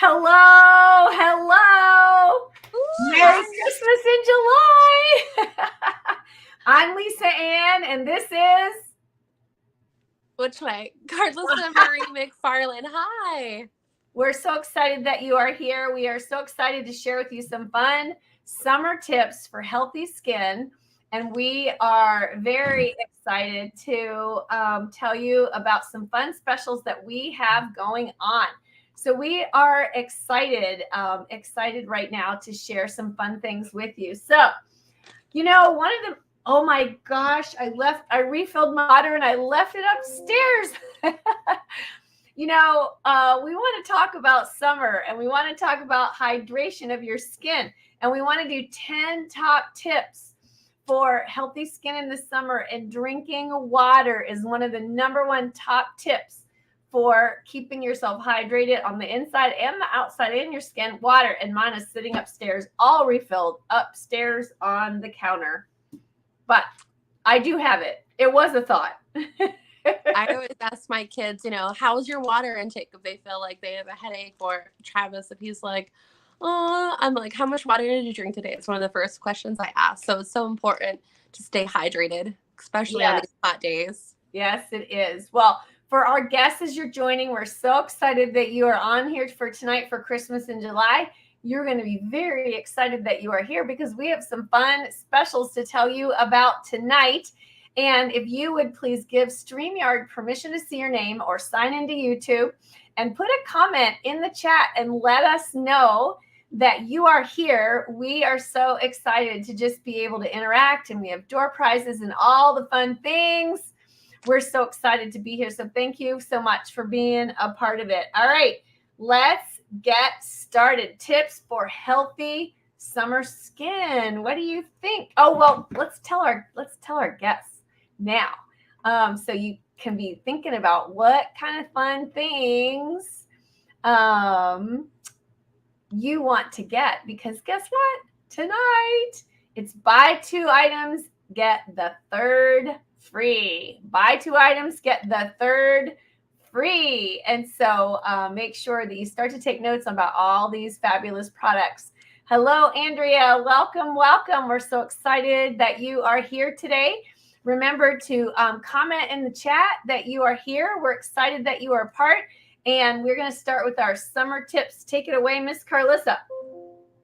Hello, hello. Ooh, Merry Christmas in July. I'm Lisa Ann, and this is which way? Carlissa Marie McFarland. Hi. We're so excited that you are here. We are so excited to share with you some fun summer tips for healthy skin. And we are very excited to tell you about some fun specials that we have going on. So we are excited right now to share some fun things with you. So, one of the, oh my gosh, I refilled my water and I left it upstairs. We want to talk about summer and we want to talk about hydration of your skin. And we want to do 10 top tips for healthy skin in the summer. And drinking water is one of the number one top tips for keeping yourself hydrated on the inside and the outside in your skin. Water, and mine is sitting upstairs, all refilled upstairs on the counter. But I do have it. It was a thought. I always ask my kids, how's your water intake if they feel like they have a headache, or Travis, if he's like, oh, I'm like, how much water did you drink today? It's one of the first questions I ask. So it's so important to stay hydrated, especially on these hot days. Yes, it is. Well, for our guests, as you're joining, we're so excited that you are on here for tonight for Christmas in July. You're going to be very excited that you are here because we have some fun specials to tell you about tonight. And if you would please give StreamYard permission to see your name or sign into YouTube and put a comment in the chat and let us know that you are here. We are so excited to just be able to interact, and we have door prizes and all the fun things. We're so excited to be here. So thank you so much for being a part of it. All right, let's get started. Tips for healthy summer skin. What do you think? Oh, well, let's tell our guests now. So you can be thinking about what kind of fun things you want to get, because guess what? Tonight it's buy 2 items, get the third free. Buy 2 items, get the third free. And so make sure that you start to take notes about all these fabulous products. Hello, Andrea. Welcome. We're so excited that you are here today. Remember to comment in the chat that you are here. We're excited that you are a part. And we're going to start with our summer tips. Take it away, Miss Carlissa.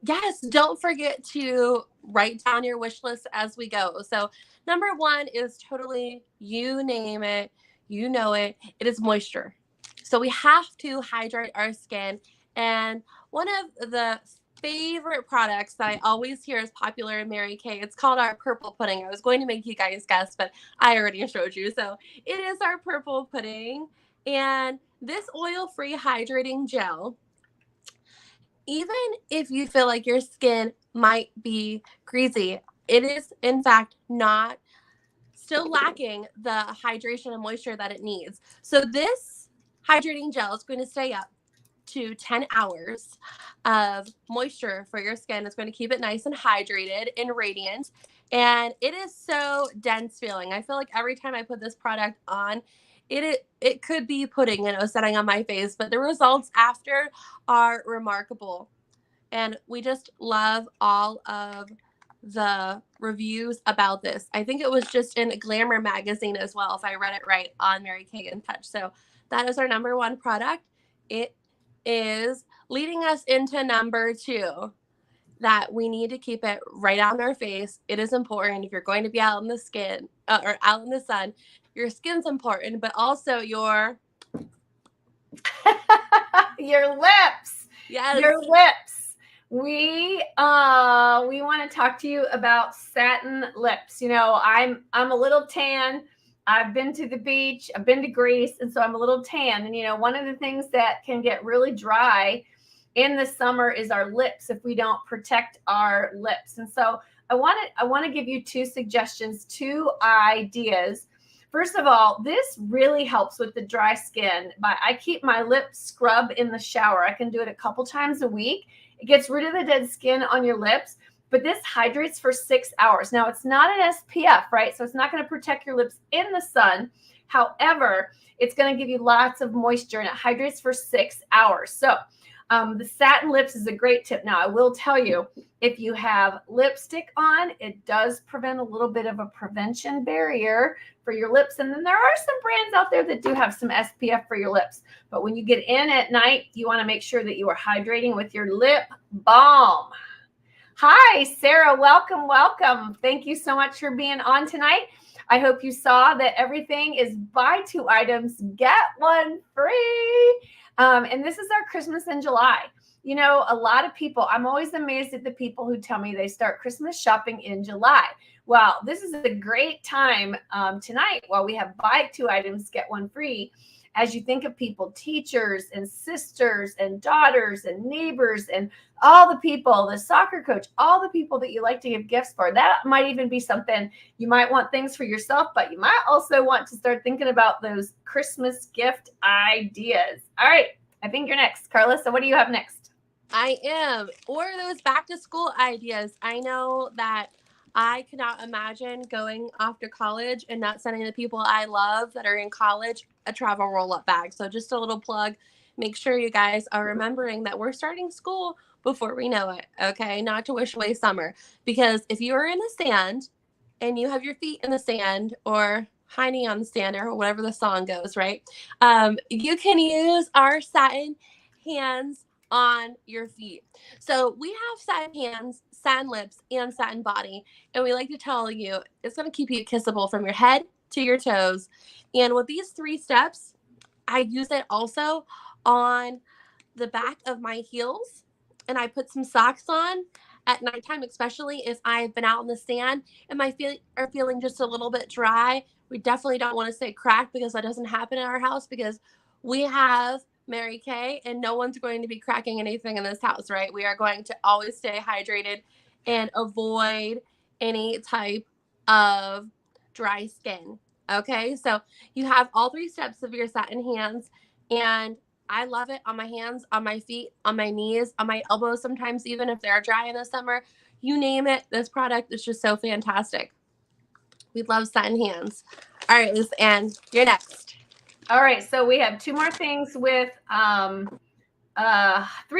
Yes, don't forget to write down your wish list as we go. So number 1 is totally, you name it, you know it, it is moisture. So we have to hydrate our skin. And one of the favorite products that I always hear is popular in Mary Kay, it's called our purple pudding. I was going to make you guys guess, but I already showed you. So it is our purple pudding. And this oil-free hydrating gel, even if you feel like your skin might be greasy, it is in fact not still lacking the hydration and moisture that it needs. So this hydrating gel is going to stay up to 10 hours of moisture for your skin. It's going to keep it nice and hydrated and radiant. And it is so dense feeling. I feel like every time I put this product on, it could be pudding, setting on my face, but the results after are remarkable. And we just love all of the reviews about this. I think it was just in Glamour magazine as well, if I read it right, on Mary Kay in Touch. So that is our number 1 product. It is leading us into number 2, that we need to keep it right on our face. It is important if you're going to be out in the skin or out in the sun. Your skin's important, but also your lips. Yes. Your lips. We want to talk to you about satin lips. I'm a little tan. I've been to the beach. I've been to Greece, and so I'm a little tan. And one of the things that can get really dry in the summer is our lips if we don't protect our lips. And so I want to give you 2 suggestions, 2 ideas. First of all, this really helps with the dry skin. I keep my lip scrub in the shower. I can do it a couple times a week. It gets rid of the dead skin on your lips, but this hydrates for 6 hours. Now, it's not an SPF, right? So it's not going to protect your lips in the sun. However, it's going to give you lots of moisture, and it hydrates for 6 hours. So The satin lips is a great tip. Now, I will tell you, if you have lipstick on, it does prevent a little bit of a prevention barrier for your lips. And then there are some brands out there that do have some SPF for your lips. But when you get in at night, you want to make sure that you are hydrating with your lip balm. Hi, Sarah. Welcome, welcome. Thank you so much for being on tonight. I hope you saw that everything is buy 2 items, get 1 free. And this is our Christmas in July. You know, a lot of people, I'm always amazed at the people who tell me they start Christmas shopping in July. Well, this is a great time tonight while we have buy 2 items, get 1 free. As you think of people, teachers and sisters and daughters and neighbors and all the people, the soccer coach, all the people that you like to give gifts for. That might even be something you might want things for yourself, but you might also want to start thinking about those Christmas gift ideas. All right, I think you're next. Carlissa, what do you have next? I am. Or those back to school ideas. I know that I cannot imagine going off to college and not sending the people I love that are in college a travel roll-up bag. So just a little plug. Make sure you guys are remembering that we're starting school before we know it, okay? Not to wish away summer. Because if you are in the sand and you have your feet in the sand or hiding on the sand or whatever the song goes, right? You can use our satin hands on your feet. So we have satin hands, satin lips, and satin body. And we like to tell you it's going to keep you kissable from your head to your toes. And with these 3 steps, I use it also on the back of my heels. And I put some socks on at nighttime, especially if I've been out in the sand and my feet are feeling just a little bit dry. We definitely don't want to say cracked because that doesn't happen in our house because we have Mary Kay and no one's going to be cracking anything in this house, right? We are going to always stay hydrated and avoid any type of dry skin. Okay, so you have all 3 steps of your satin hands, and I love it on my hands, on my feet, on my knees, on my elbows, sometimes even if they're dry in the summer. You name it, this product is just so fantastic. We love satin hands. All right, Liz Ann, you're next. All right, so we have 2 more things with 3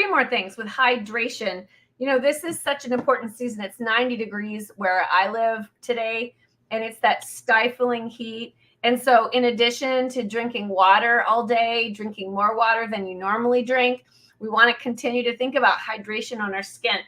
more things with hydration. You know, this is such an important season. It's 90 degrees where I live today, and it's that stifling heat. And so in addition to drinking water all day, drinking more water than you normally drink, we want to continue to think about hydration on our skin.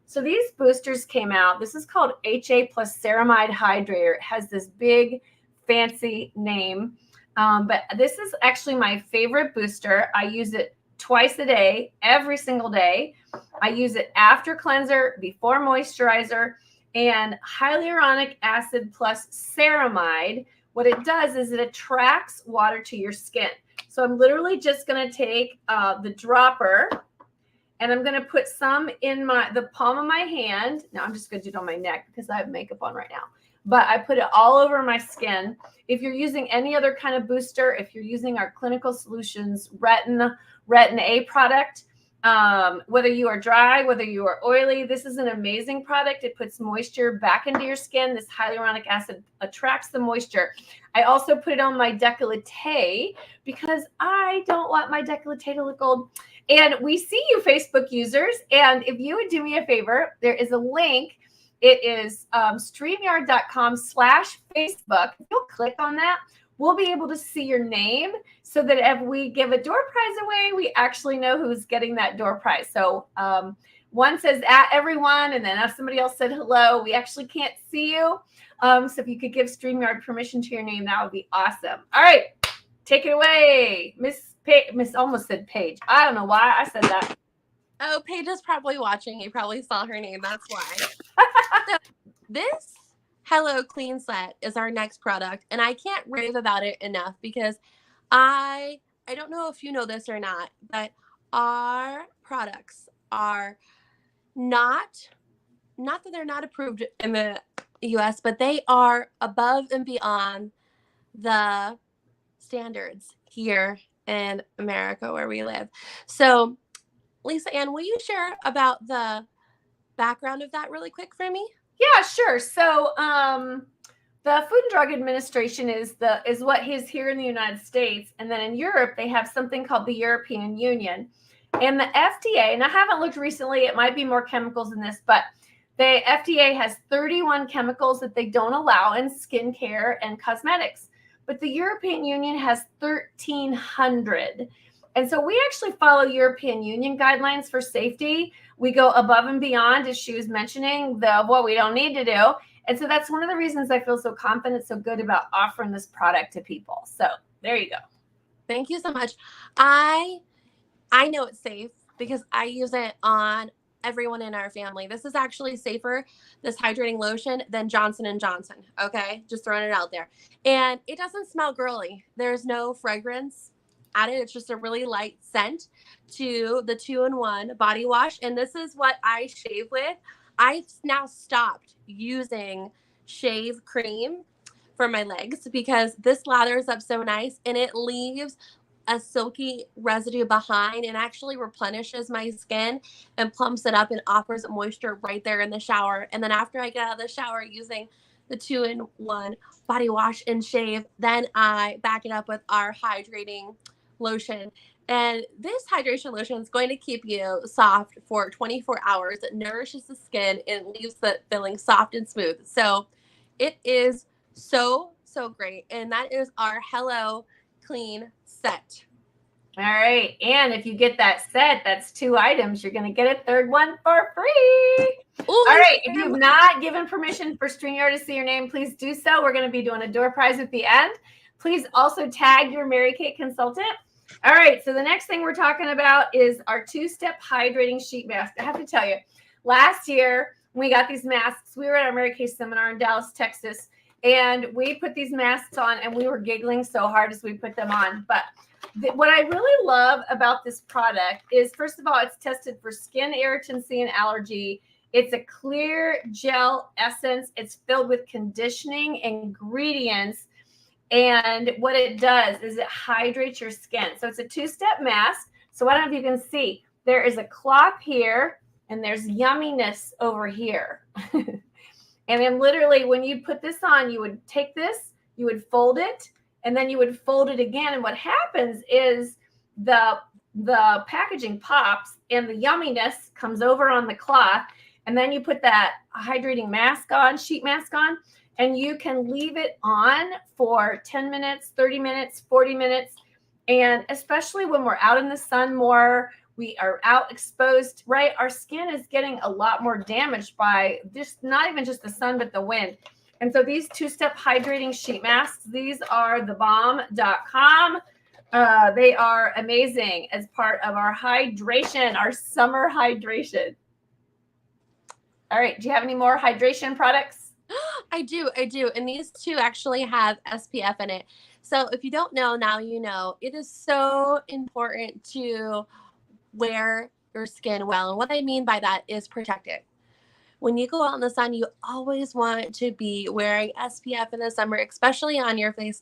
So these boosters came out. This is called HA plus Ceramide Hydrator. It has this big fancy name. But this is actually my favorite booster. I use it twice a day, every single day. I use it after cleanser, before moisturizer, and hyaluronic acid plus ceramide. What it does is it attracts water to your skin. So I'm literally just going to take the dropper and I'm going to put some in the palm of my hand. Now I'm just going to do it on my neck because I have makeup on right now. But I put it all over my skin. If you're using any other kind of booster, if you're using our Clinical Solutions Retin A product, whether you are dry, whether you are oily, this is an amazing product. It puts moisture back into your skin. This hyaluronic acid attracts the moisture. I also put it on my décolleté because I don't want my décolleté to look old. And we see you Facebook users. And if you would do me a favor, there is a link. It is StreamYard.com/Facebook. If you'll click on that, we'll be able to see your name so that if we give a door prize away, we actually know who's getting that door prize. So one says at everyone, and then if somebody else said hello, we actually can't see you. So if you could give StreamYard permission to your name, that would be awesome. All right, take it away. Miss almost said Paige. I don't know why I said that. Oh, Paige is probably watching. You probably saw her name. That's why. So this Hello Clean Set is our next product, and I can't rave about it enough because I don't know if you know this or not, but our products are not that they're not approved in the US, but they are above and beyond the standards here in America where we live. So Lisa Ann, will you share about the background of that really quick for me? Yeah, sure. So the Food and Drug Administration is what is here in the United States. And then in Europe, they have something called the European Union. And the FDA, and I haven't looked recently, it might be more chemicals in this, but the FDA has 31 chemicals that they don't allow in skincare and cosmetics. But the European Union has 1,300. And so we actually follow European Union guidelines for safety. We go above and beyond, as she was mentioning, what we don't need to do. And so that's one of the reasons I feel so confident, so good about offering this product to people. So there you go. Thank you so much. I know it's safe because I use it on everyone in our family. This is actually safer, this hydrating lotion, than Johnson & Johnson. Okay, just throwing it out there. And it doesn't smell girly. There's no fragrance added. It's just a really light scent to the 2-in-1 body wash. And this is what I shave with. I've now stopped using shave cream for my legs because this lathers up so nice and it leaves a silky residue behind and actually replenishes my skin and plumps it up and offers moisture right there in the shower. And then after I get out of the shower using the 2-in-1 body wash and shave, then I back it up with our hydrating lotion. And this hydration lotion is going to keep you soft for 24 hours. It nourishes the skin and leaves the feeling soft and smooth. So it is so great. And that is our Hello Clean set. All right. And if you get that set, that's 2 items. You're going to get a third one for free. Ooh, all right. If you've not given permission for StreamYard to see your name, please do so. We're going to be doing a door prize at the end. Please also tag your Mary Kate consultant. All right. So the next thing we're talking about is our 2-step hydrating sheet mask. I have to tell you, last year when we got these masks, we were at our Mary Kay seminar in Dallas, Texas, and we put these masks on and we were giggling so hard as we put them on. But what I really love about this product is, first of all, it's tested for skin irritancy and allergy. It's a clear gel essence. It's filled with conditioning ingredients. And what it does is it hydrates your skin. So it's a 2-step mask. So I don't know if you can see, there is a cloth here and there's yumminess over here. And then literally when you put this on, you would take this, you would fold it, and then you would fold it again. And what happens is the packaging pops and the yumminess comes over on the cloth. And then you put that hydrating mask on, sheet mask on, and you can leave it on for 10 minutes, 30 minutes, 40 minutes. And especially when we're out in the sun more, we are out exposed, right? Our skin is getting a lot more damaged by just not even just the sun, but the wind. And so these 2-step hydrating sheet masks, these are thebomb.com. They are amazing as part of our hydration, our summer hydration. All right. Do you have any more hydration products? I do. And these 2 actually have SPF in it. So if you don't know, now you know. It is so important to wear your skin well. And what I mean by that is protect it. When you go out in the sun, you always want to be wearing SPF in the summer, especially on your face.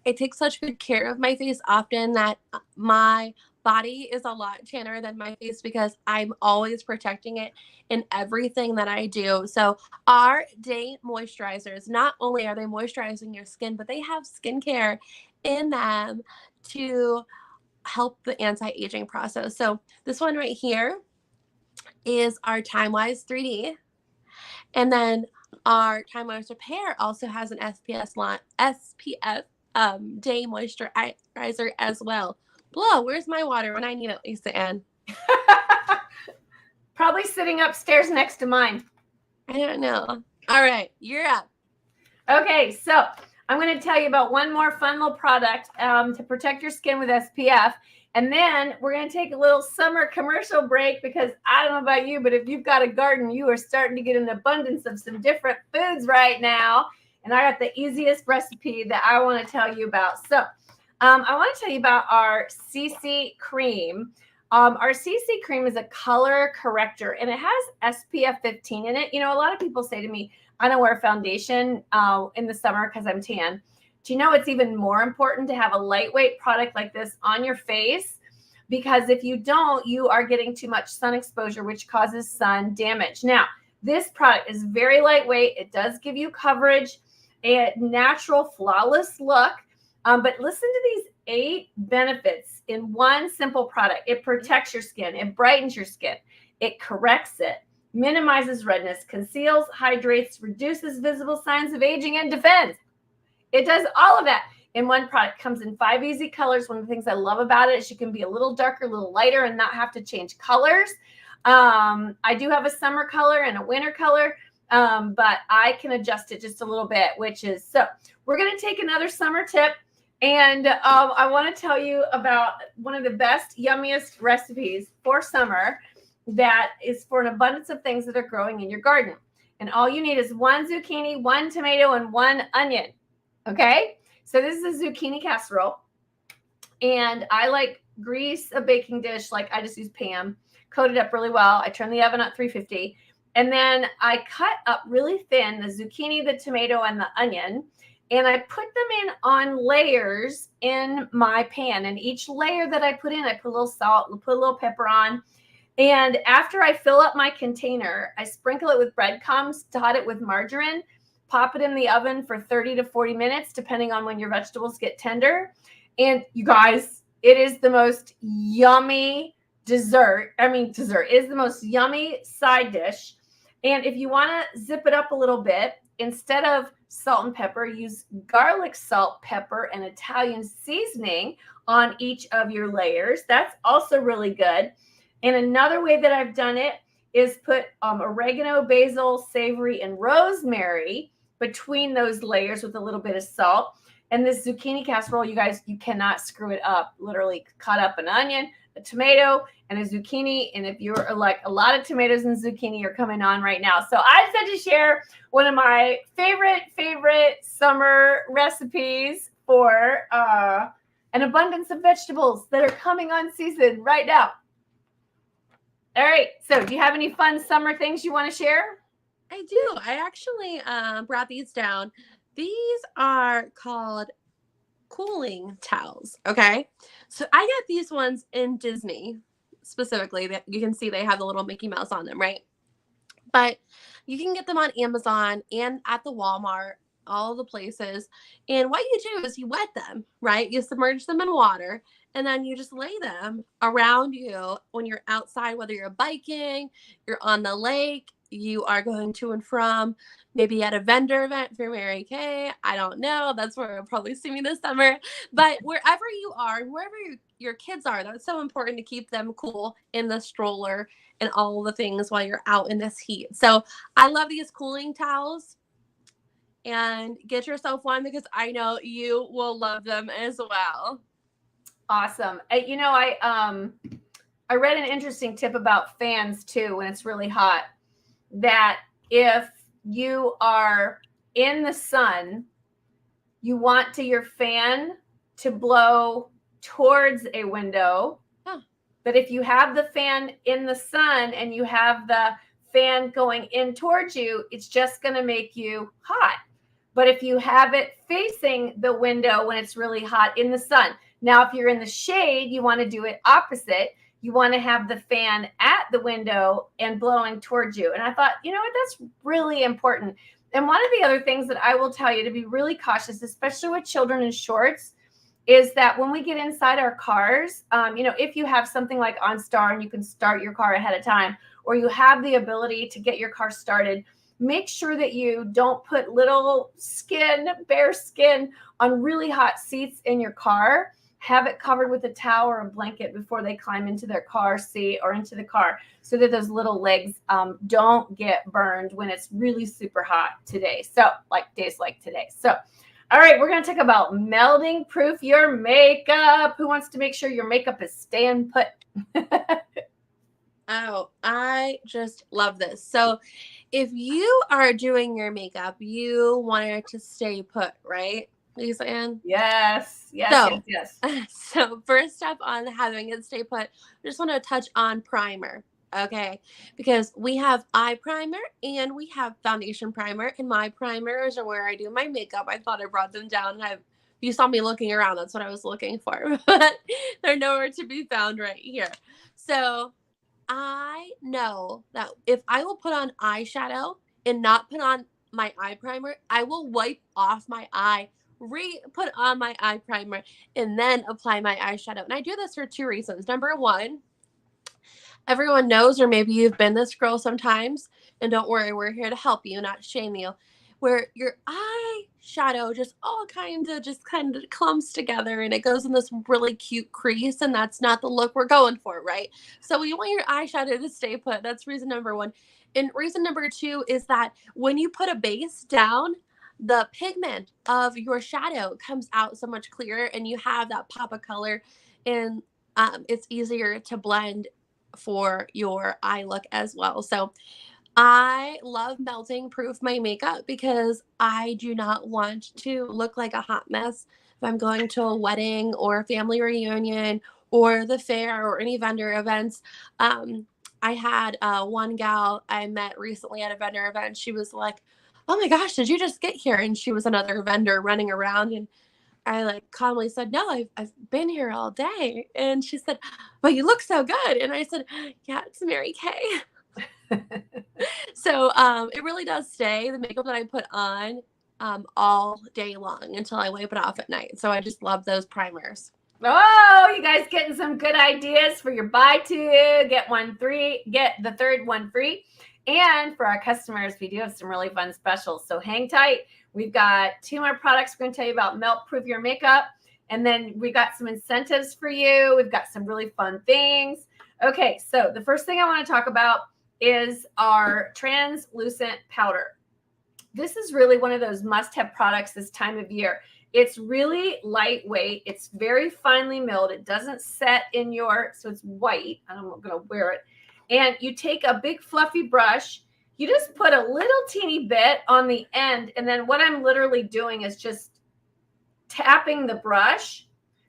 I take such good care of my face often that my body is a lot tanner than my face because I'm always protecting it in everything that I do. So our day moisturizers, not only are they moisturizing your skin, but they have skincare in them to help the anti-aging process. So this one right here is our TimeWise 3D. And then our TimeWise Repair also has an SPF day moisturizer as well. Blow, where's my water when I need it, Lisa Ann? Probably sitting upstairs next to mine. I don't know. All right, you're up. Okay, so I'm going to tell you about one more fun little product to protect your skin with SPF. And then we're going to take a little summer commercial break because I don't know about you, but if you've got a garden, you are starting to get an abundance of some different foods right now. And I got the easiest recipe that I want to tell you about. So I want to tell you about our CC cream. Our CC cream is a color corrector and it has SPF 15 in it. You know, a lot of people say to me, I don't wear foundation in the summer because I'm tan. Do you know it's even more important to have a lightweight product like this on your face? Because if you don't, you are getting too much sun exposure, which causes sun damage. Now, this product is very lightweight. It does give you coverage, a natural, flawless look. But listen to these 8 benefits in one simple product. It protects your skin, it brightens your skin, it corrects it, minimizes redness, conceals, hydrates, reduces visible signs of aging, and defends. It does all of that in one product. Comes in 5 easy colors. One of the things I love about it is you can be a little darker, a little lighter, and not have to change colors. I do have a summer color and a winter color, but I can adjust it just a little bit, which is so. We're going to take another summer tip, and I want to tell you about one of the best, yummiest recipes for summer that is for an abundance of things that are growing in your garden. And all you need is 1 zucchini, 1 tomato, and 1 onion. Okay, so this is a zucchini casserole, and I like grease a baking dish. Like I just use Pam, coat it up really well. I turn the oven at 350, and then I cut up really thin the zucchini, the tomato, and the onion, and I put them in on layers in my pan. And each layer that I put in, I put a little salt, put a little pepper on. And after I fill up my container, I sprinkle it with breadcrumbs, dot it with margarine, pop it in the oven for 30 to 40 minutes, depending on when your vegetables get tender. And you guys, it is the most yummy dessert. Dessert is the most yummy side dish. And if you want to zip it up a little bit, instead of salt and pepper, use garlic, salt, pepper, and Italian seasoning on each of your layers. That's also really good. And another way that I've done it is put oregano, basil, savory, and rosemary between those layers with a little bit of salt. And this zucchini casserole, you guys, you cannot screw it up. Literally cut up an onion, a tomato, and a zucchini. And if you're like, a lot of tomatoes and zucchini are coming on right now. So I decided to share one of my favorite summer recipes for an abundance of vegetables that are coming on season right now. All right. So do you have any fun summer things you want to share? I do. I actually brought these down. These are called cooling towels. Okay. So I got these ones in Disney specifically. That you can see they have the little Mickey Mouse on them, right? But you can get them on Amazon and at the Walmart, all the places. And what you do is you wet them, right? You submerge them in water, and then you just lay them around you when you're outside, whether you're biking, you're on the lake, you are going to and from, maybe at a vendor event for Mary Kay. I don't know. That's where you'll probably see me this summer. But wherever you are, wherever your kids are, that's so important to keep them cool in the stroller and all the things while you're out in this heat. So I love these cooling towels. And get yourself one because I know you will love them as well. Awesome. I read an interesting tip about fans too when it's really hot, that if you are in the sun, you want your fan to blow towards a window. Huh. But if you have the fan in the sun and you have the fan going in towards you, it's just going to make you hot. But if you have it facing the window when it's really hot in the sun. Now, if you're in the shade, you want to do it opposite. You want to have the fan at the window and blowing towards you. And I thought, you know what, that's really important. And one of the other things that I will tell you to be really cautious, especially with children in shorts, is that when we get inside our cars, if you have something like OnStar and you can start your car ahead of time, or you have the ability to get your car started, make sure that you don't put little bare skin on really hot seats in your car. Have it covered with a towel or a blanket before they climb into their car seat or into the car, so that those little legs don't get burned when it's really super hot today. So like days like today. So, all right, we're going to talk about melding proof your makeup. Who wants to make sure your makeup is staying put? Oh, I just love this. So if you are doing your makeup, you want it to stay put, right, Lisa Ann? Yes. So first step on having it stay put, I just want to touch on primer, okay? Because we have eye primer and we have foundation primer, and my primers are where I do my makeup. I thought I brought them down, and you saw me looking around. That's what I was looking for, but they're nowhere to be found right here. So I know that if I will put on eyeshadow and not put on my eye primer, I will wipe off my eye put on my eye primer, and then apply my eyeshadow. And I do this for 2 reasons. Number one, everyone knows, or maybe you've been this girl sometimes, and don't worry, we're here to help you, not shame you, where your eyeshadow just all kind of clumps together and it goes in this really cute crease, and that's not the look we're going for, right? So we want your eyeshadow to stay put. That's reason number one. And reason number two is that when you put a base down, the pigment of your shadow comes out so much clearer, and you have that pop of color, and it's easier to blend for your eye look as well. So I love melting proof my makeup because I do not want to look like a hot mess if I'm going to a wedding or a family reunion or the fair or any vendor events. I had one gal I met recently at a vendor event. She was like, "Oh my gosh, did you just get here?" And she was another vendor running around, and I like calmly said, "No, I've been here all day." And she said, "But you look so good." And I said, "Yeah, it's Mary Kay." So it really does stay, the makeup that I put on, all day long until I wipe it off at night. So I just love those primers. Oh, you guys getting some good ideas for your buy two, get the third one free. And for our customers, we do have some really fun specials. So hang tight. We've got 2 more products we're going to tell you about. Melt proof your makeup. And then we got some incentives for you. We've got some really fun things. Okay, so the first thing I want to talk about is our translucent powder. This is really one of those must-have products this time of year. It's really lightweight. It's very finely milled. It doesn't set in so it's white. I'm going to wear it. And you take a big fluffy brush. You just put a little teeny bit on the end. And then what I'm literally doing is just tapping the brush,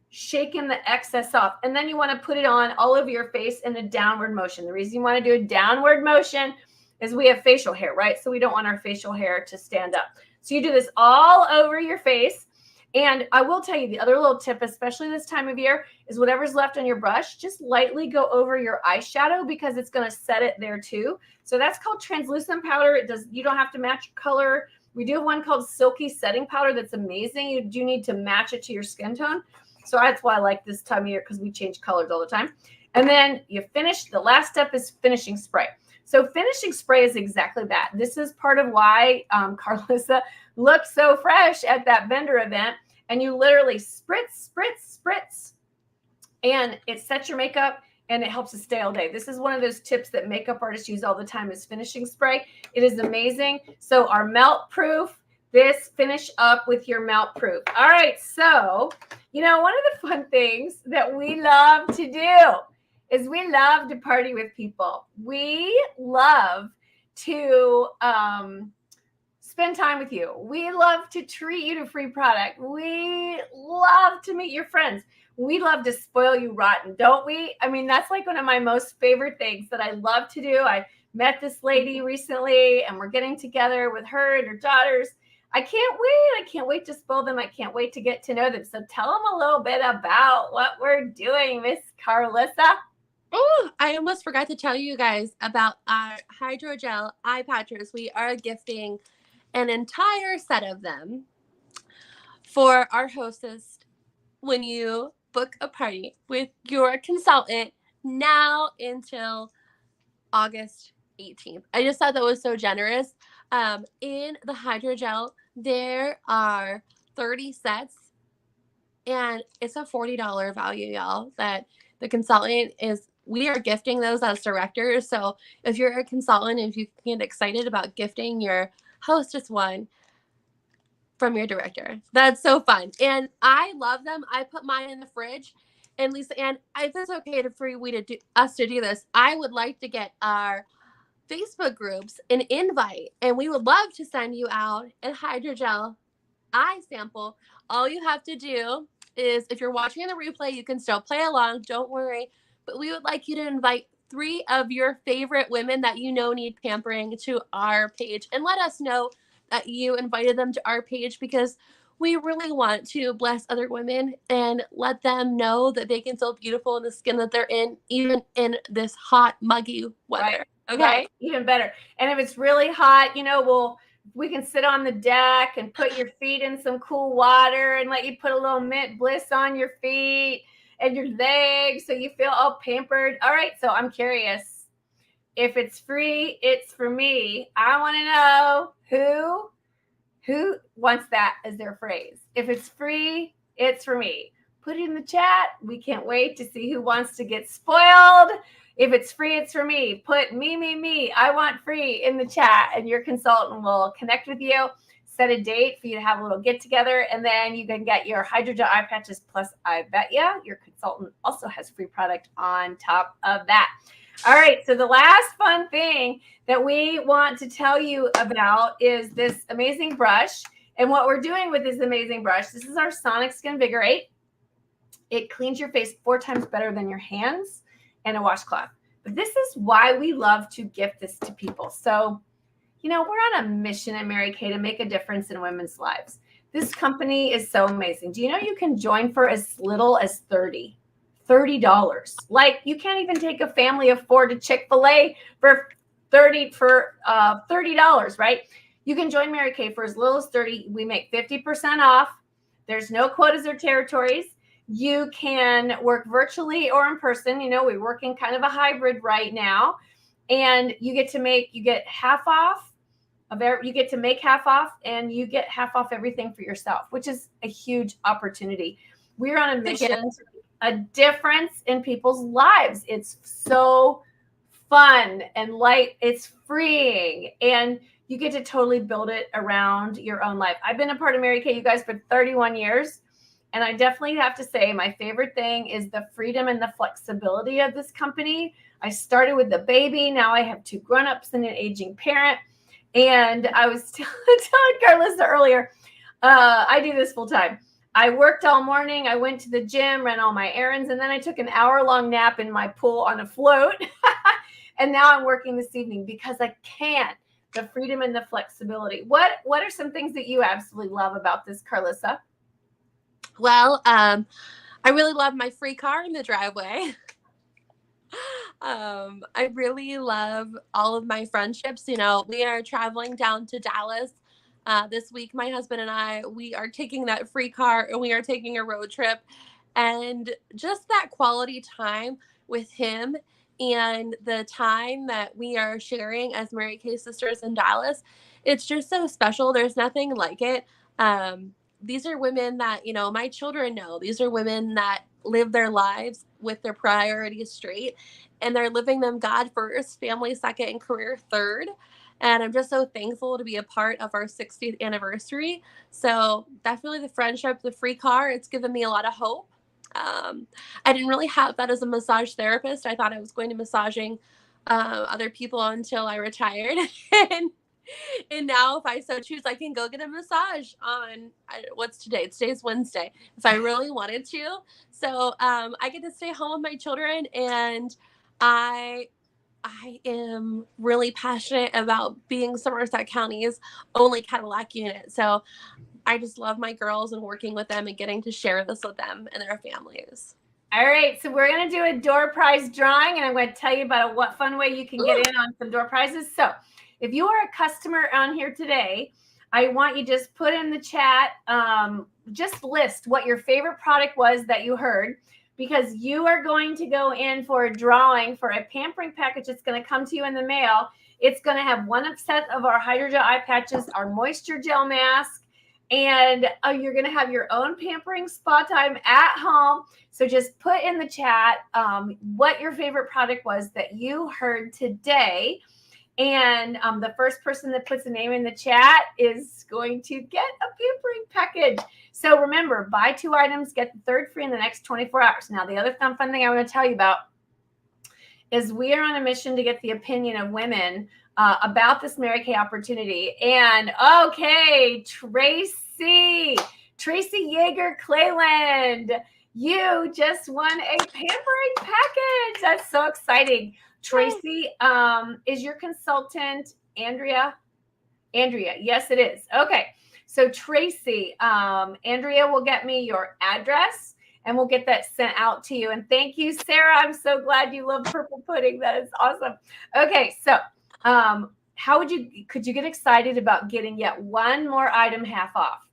shaking the excess off. And then you want to put it on all over your face in a downward motion. The reason you want to do a downward motion is we have facial hair, right? So we don't want our facial hair to stand up. So you do this all over your face. And I will tell you the other little tip, especially this time of year, is whatever's left on your brush, just lightly go over your eyeshadow because it's going to set it there too. So that's called translucent powder. You don't have to match color. We do have one called silky setting powder that's amazing. You do need to match it to your skin tone. So that's why I like this time of year, because we change colors all the time. And then you finish. The last step is finishing spray. So finishing spray is exactly that. This is part of why Carlissa looked so fresh at that vendor event. And you literally spritz, spritz, spritz, and it sets your makeup and it helps it stay all day. This is one of those tips that makeup artists use all the time is finishing spray. It is amazing. So our melt proof, this finish up with your melt proof. All right. So, one of the fun things that we love to do is we love to party with people. We love to, spend time with you. We love to treat you to free product. We love to meet your friends. We love to spoil you rotten, don't we? I mean, that's like one of my most favorite things that I love to do. I met this lady recently and we're getting together with her and her daughters. I can't wait. I can't wait to spoil them. I can't wait to get to know them. So tell them a little bit about what we're doing, Miss Carlissa. Oh, I almost forgot to tell you guys about our hydrogel eye patches. We are gifting an entire set of them for our hostess when you book a party with your consultant now until August 18th. I just thought that was so generous. In the hydrogel, there are 30 sets, and it's a $40 value, y'all, that the consultant we are gifting those as directors. So if you're a consultant, if you get excited about gifting your hostess one from your director, that's so fun. And I love them. I put mine in the fridge. And Lisa Ann, if it's okay for us to do this, I would like to get our Facebook groups an invite, and we would love to send you out a hydrogel eye sample. All you have to do is, if you're watching the replay, you can still play along, don't worry, but we would like you to invite 3 of your favorite women that need pampering to our page, and let us know that you invited them to our page, because we really want to bless other women and let them know that they can feel beautiful in the skin that they're in, even in this hot, muggy weather. Right. Okay. Right. Even better. And if it's really hot, we'll we can sit on the deck and put your feet in some cool water and let you put a little mint bliss on your feet and your legs so you feel all pampered. All right, so I'm curious. If it's free, it's for me. I want to know who wants that as their phrase. If it's free, it's for me. Put it in the chat. We can't wait to see who wants to get spoiled. If it's free, it's for me. Put me. I want free in the chat, and your consultant will connect with you, set a date for you to have a little get together, and then you can get your Hydrogel eye patches. Plus, I bet you your consultant also has free product on top of that. All right, so the last fun thing that we want to tell you about is this amazing brush. And what we're doing with this amazing brush, this is our Sonic Skinvigorate. It cleans your face 4 times better than your hands and a washcloth. But this is why we love to gift this to people. So, we're on a mission at Mary Kay to make a difference in women's lives. This company is so amazing. Do you know you can join for as little as $30? Like, you can't even take a family of 4 to Chick-fil-A for $30, right? You can join Mary Kay for as little as $30. We make 50% off. There's no quotas or territories. You can work virtually or in person. We're working kind of a hybrid right now, and you get half off. You get to make half off, and you get half off everything for yourself, which is a huge opportunity. We're on a mission to make a difference in people's lives. It's so fun and light. It's freeing, and you get to totally build it around your own life. I've been a part of Mary Kay, you guys, for 31 years. And I definitely have to say my favorite thing is the freedom and the flexibility of this company. I started with a baby. Now I have 2 grown-ups and an aging parent. And I was telling Carlissa earlier, I do this full time. I worked all morning. I went to the gym, ran all my errands, and then I took an hour-long nap in my pool on a float. And now I'm working this evening because I can. The freedom and the flexibility. What are some things that you absolutely love about this, Carlissa? Well, I really love my free car in the driveway. I really love all of my friendships. We are traveling down to Dallas this week. My husband and we are taking that free car and we are taking a road trip. And just that quality time with him and the time that we are sharing as Mary Kay sisters in Dallas, it's just so special. There's nothing like it. These are women that, my children know. These are women that live their lives with their priorities straight, and they're living them God first, family second, and career third. And I'm just so thankful to be a part of our 60th anniversary. So definitely the friendship, the free car, it's given me a lot of hope. I didn't really have that as a massage therapist. I thought I was going to massaging other people until I retired. And now, if I so choose, I can go get a massage on what's today? Today's Wednesday, if I really wanted to. So I get to stay home with my children, and I am really passionate about being Somerset County's only Cadillac unit. So I just love my girls and working with them and getting to share this with them and their families. All right, so we're going to do a door prize drawing, and I'm going to tell you about what fun way you can get in on some door prizes. So if you are a customer on here today, I want you just put in the chat, just list what your favorite product was that you heard, because you are going to go in for a drawing for a pampering package that's going to come to you in the mail. It's going to have one set of our Hydrogel eye patches, our moisture gel mask, and you're going to have your own pampering spa time at home. So just put in the chat what your favorite product was that you heard today. And the first person that puts a name in the chat is going to get a pampering package. So remember, buy 2 items, get the 3rd free in the next 24 hours. Now, the other fun thing I want to tell you about is we are on a mission to get the opinion of women about this Mary Kay opportunity. And okay, Tracy Yeager Clayland, you just won a pampering package. That's so exciting. Tracy, is your consultant Andrea? Andrea, yes, it is. Okay, so Tracy, Andrea will get me your address, and we'll get that sent out to you. And thank you, Sarah. I'm so glad you love purple pudding. That is awesome. Okay, so could you get excited about getting yet one more item half off?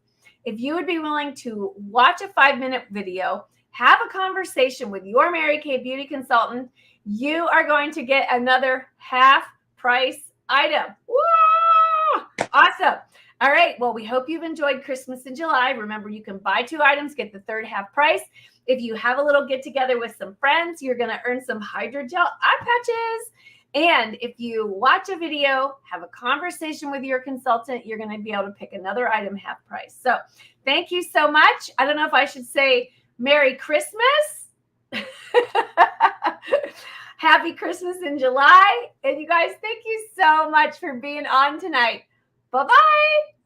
If you would be willing to watch a 5-minute video, have a conversation with your Mary Kay beauty consultant, you are going to get another half price item. Woo! Awesome. All right. Well, we hope you've enjoyed Christmas in July. Remember, you can buy 2 items, get the third half price. If you have a little get together with some friends, you're going to earn some hydrogel eye patches. And if you watch a video, have a conversation with your consultant, you're going to be able to pick another item half price. So thank you so much. I don't know if I should say Merry Christmas. Happy Christmas in July. And you guys, thank you so much for being on tonight. Bye-bye.